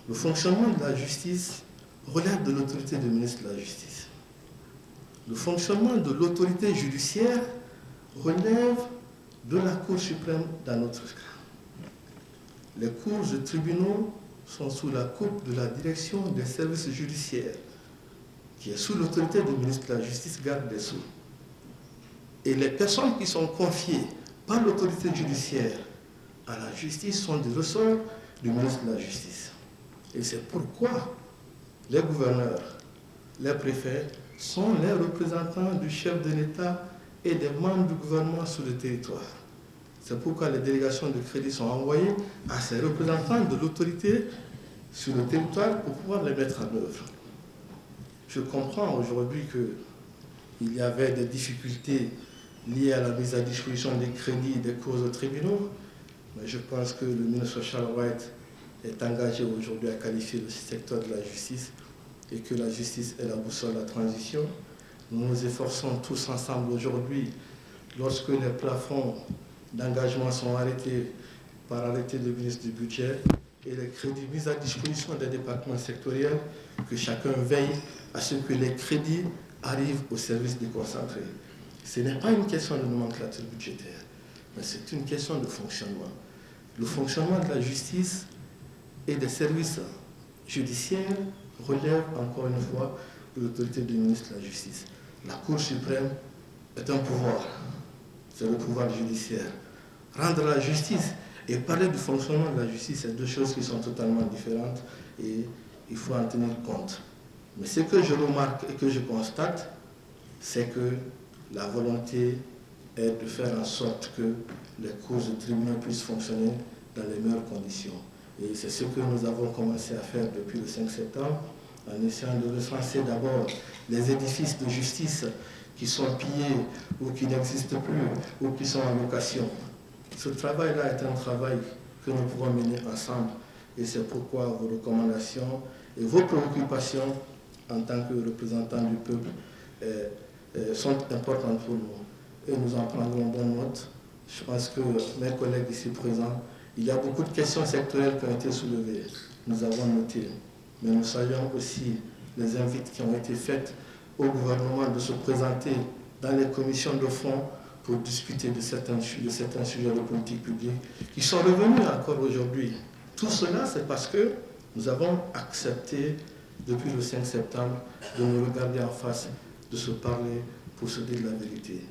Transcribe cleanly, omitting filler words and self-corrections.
Le fonctionnement de la justice relève de l'autorité du ministre de la Justice. Le fonctionnement de l'autorité judiciaire relève de la Cour suprême dans notre cas. Les cours et tribunaux sont sous la coupe de la direction des services judiciaires, qui est sous l'autorité du ministre de la Justice, garde des Sceaux. Et les personnes qui sont confiées par l'autorité judiciaire à la justice sont du ressort du ministre de la Justice. Et c'est pourquoi les gouverneurs, les préfets sont les représentants du chef de l'État et des membres du gouvernement sur le territoire. C'est pourquoi les délégations de crédit sont envoyées à ces représentants de l'autorité sur le territoire pour pouvoir les mettre en œuvre. Je comprends aujourd'hui qu'il y avait des difficultés liées à la mise à disposition des crédits des causes aux tribunaux, mais je pense que le ministre Charles White est engagé aujourd'hui à qualifier le secteur de la justice et que la justice est la boussole de la transition. Nous nous efforçons tous ensemble aujourd'hui, lorsque les plafonds d'engagement sont arrêtés par arrêté du ministre du Budget et les crédits mis à disposition des départements sectoriels, que chacun veille à ce que les crédits arrivent au service déconcentré. Ce n'est pas une question de nomenclature budgétaire, mais c'est une question de fonctionnement. Le fonctionnement de la justice et des services judiciaires relève encore une fois de l'autorité du ministre de la Justice. La Cour suprême est un pouvoir, c'est le pouvoir judiciaire. Rendre la justice et parler du fonctionnement de la justice, c'est deux choses qui sont totalement différentes et il faut en tenir compte. Mais ce que je remarque et que je constate, c'est que la volonté est de faire en sorte que les cours et tribunaux puissent fonctionner dans les meilleures conditions. Et c'est ce que nous avons commencé à faire depuis le 5 septembre, en essayant de recenser d'abord les édifices de justice qui sont pillés ou qui n'existent plus ou qui sont en location. Ce travail-là est un travail que nous pouvons mener ensemble et c'est pourquoi vos recommandations et vos préoccupations en tant que représentants du peuple sont importantes pour nous et nous en prendrons bonne note. Je pense que mes collègues ici présents, il y a beaucoup de questions sectorielles qui ont été soulevées. Nous avons noté, mais nous saluons aussi les invites qui ont été faites au gouvernement de se présenter dans les commissions de fond pour discuter de certains sujets de politique publique qui sont revenus encore aujourd'hui. Tout cela, c'est parce que nous avons accepté, depuis le 5 septembre, de nous regarder en face, de se parler pour se dire la vérité.